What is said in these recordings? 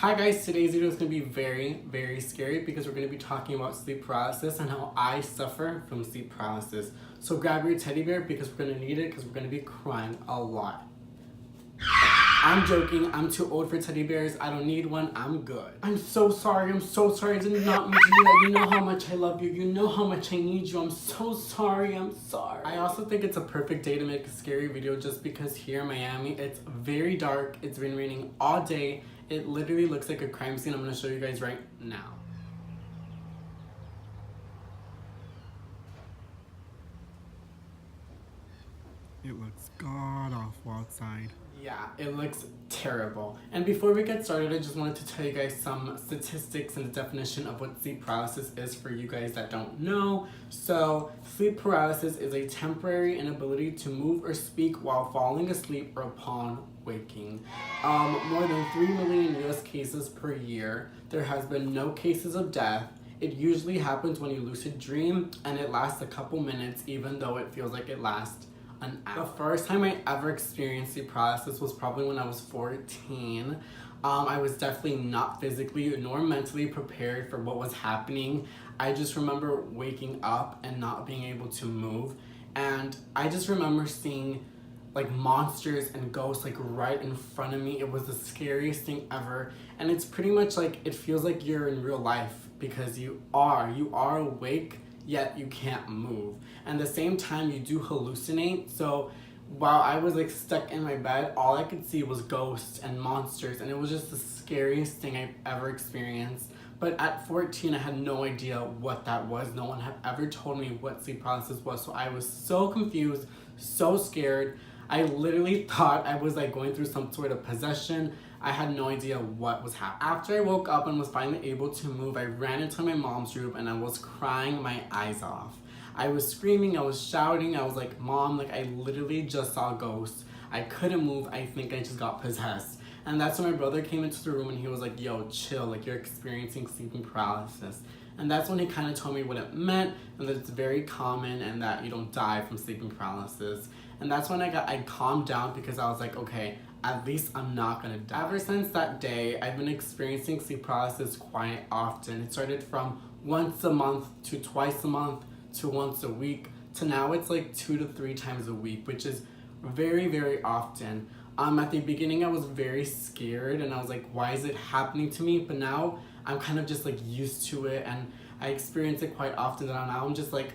Hi guys, today's video is going to be very scary because we're going to be talking about sleep paralysis and how I suffer from sleep paralysis. So grab your teddy bear because we're going to need it because we're going to be crying a lot. I'm joking, I'm too old for teddy bears, I don't need one, I'm good. I'm so sorry, I did not mean to do that. You know how much I love you, you know how much I need you, I'm so sorry. I also think it's a perfect day to make a scary video just because here in Miami, it's very dark, it's been raining all day, it literally looks like a crime scene. I'm gonna show you guys right now. It looks god-awful outside. Yeah, it looks terrible. And before we get started, I just wanted to tell you guys some statistics and the definition of what sleep paralysis is for you guys that don't know. So, sleep paralysis is a temporary inability to move or speak while falling asleep or upon waking. More than 3 million US cases per year. There has been no cases of death. It usually happens when you lucid dream and it lasts a couple minutes even though it feels like it lasts an hour. The first time I ever experienced sleep paralysis was probably when I was 14. I was definitely not physically nor mentally prepared for what was happening. I just remember waking up and not being able to move. And I just remember seeing like monsters and ghosts like right in front of me. It was the scariest thing ever. And it's pretty much like, it feels like you're in real life because you are awake, yet you can't move. And at the same time, you do hallucinate. So while I was like stuck in my bed, all I could see was ghosts and monsters, and it was just the scariest thing I've ever experienced. But at 14, I had no idea what that was. No one had ever told me what sleep paralysis was, so I was so confused, so scared. I literally thought I was like going through some sort of possession. I had no idea what was happening. After I woke up and was finally able to move, I ran into my mom's room and I was crying my eyes off. I was screaming, I was shouting, I was like, Mom, like I literally just saw ghosts. I couldn't move, I think I just got possessed. And that's when my brother came into the room and he was like, yo, chill, like you're experiencing sleeping paralysis. And that's when he kind of told me what it meant and that it's very common and that you don't die from sleeping paralysis. And that's when I calmed down because I was like, okay, at least I'm not gonna die. Ever since that day, I've been experiencing sleep paralysis quite often. It started from once a month to twice a month to once a week to now it's like 2 to 3 times a week, which is very often. At the beginning I was very scared and I was like, why is it happening to me? But now I'm kind of just like used to it and I experience it quite often, and now I'm just like,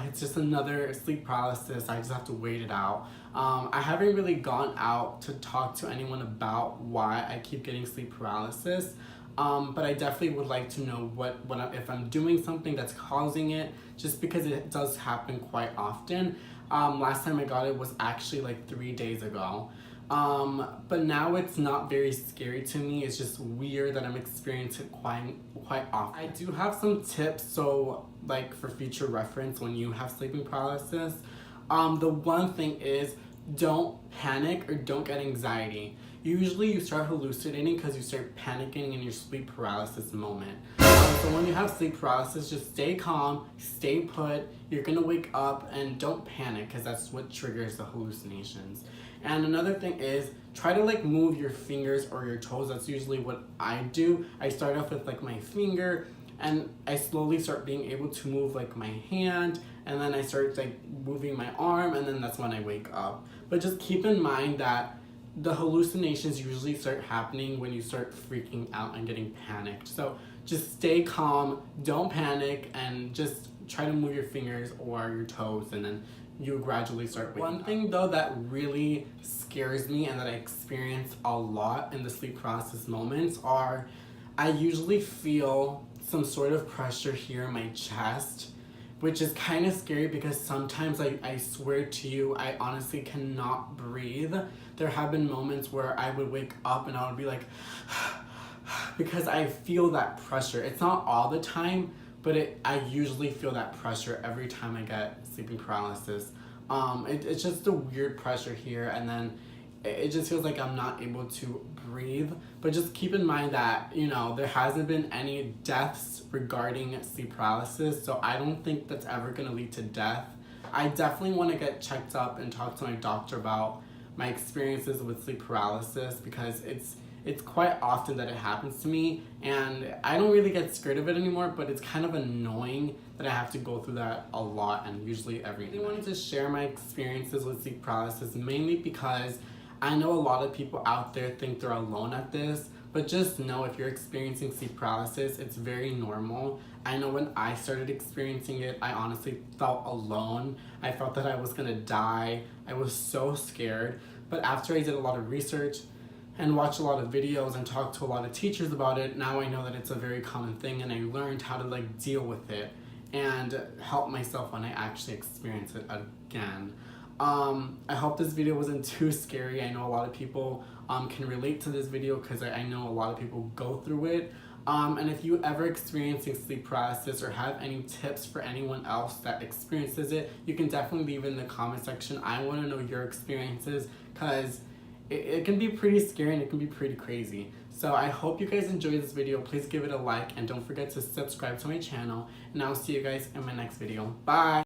it's just another sleep paralysis. I just have to wait it out. I haven't really gone out to talk to anyone about why I keep getting sleep paralysis, but I definitely would like to know if I'm doing something that's causing it, just because it does happen quite often. Last time I got it was actually like 3 days ago. But now it's not very scary to me. It's just weird that I'm experiencing it quite often. I do have some tips, so like for future reference when you have sleeping paralysis. The one thing is don't panic or don't get anxiety. Usually you start hallucinating because you start panicking in your sleep paralysis moment. So when you have sleep paralysis, just stay calm, stay put. You're gonna wake up and don't panic because that's what triggers the hallucinations. And another thing is try to like move your fingers or your toes. That's usually what I do. I start off with like my finger and I slowly start being able to move like my hand, and then I start like moving my arm, and then that's when I wake up. But just keep in mind that the hallucinations usually start happening when you start freaking out and getting panicked. So just stay calm, don't panic, and just try to move your fingers or your toes, and then you gradually start waking up. One thing though that really scares me and that I experience a lot in the sleep paralysis moments are I usually feel some sort of pressure here in my chest, which is kind of scary because sometimes I swear to you, I honestly cannot breathe. There have been moments where I would wake up and I would be like, because I feel that pressure. It's not all the time, but I usually feel that pressure every time I get sleeping paralysis. It's just a weird pressure here, and then it just feels like I'm not able to breathe. But just keep in mind that, you know, there hasn't been any deaths regarding sleep paralysis, so I don't think that's ever gonna lead to death. I definitely want to get checked up and talk to my doctor about my experiences with sleep paralysis because it's it's quite often that it happens to me, and I don't really get scared of it anymore, but it's kind of annoying that I have to go through that a lot and usually every night. I wanted to share my experiences with sleep paralysis mainly because I know a lot of people out there think they're alone at this, but just know if you're experiencing sleep paralysis, it's very normal. I know when I started experiencing it, I honestly felt alone. I felt that I was gonna die. I was so scared. But after I did a lot of research and watched a lot of videos and talked to a lot of teachers about it, now I know that it's a very common thing, and I learned how to like deal with it and help myself when I actually experience it again. I hope this video wasn't too scary. I know a lot of people can relate to this video because I know a lot of people go through it. And if you ever experiencing sleep paralysis or have any tips for anyone else that experiences it, you can definitely leave it in the comment section. I want to know your experiences because it can be pretty scary and it can be pretty crazy. So I hope you guys enjoyed this video. Please give it a like and don't forget to subscribe to my channel. And I'll see you guys in my next video. Bye!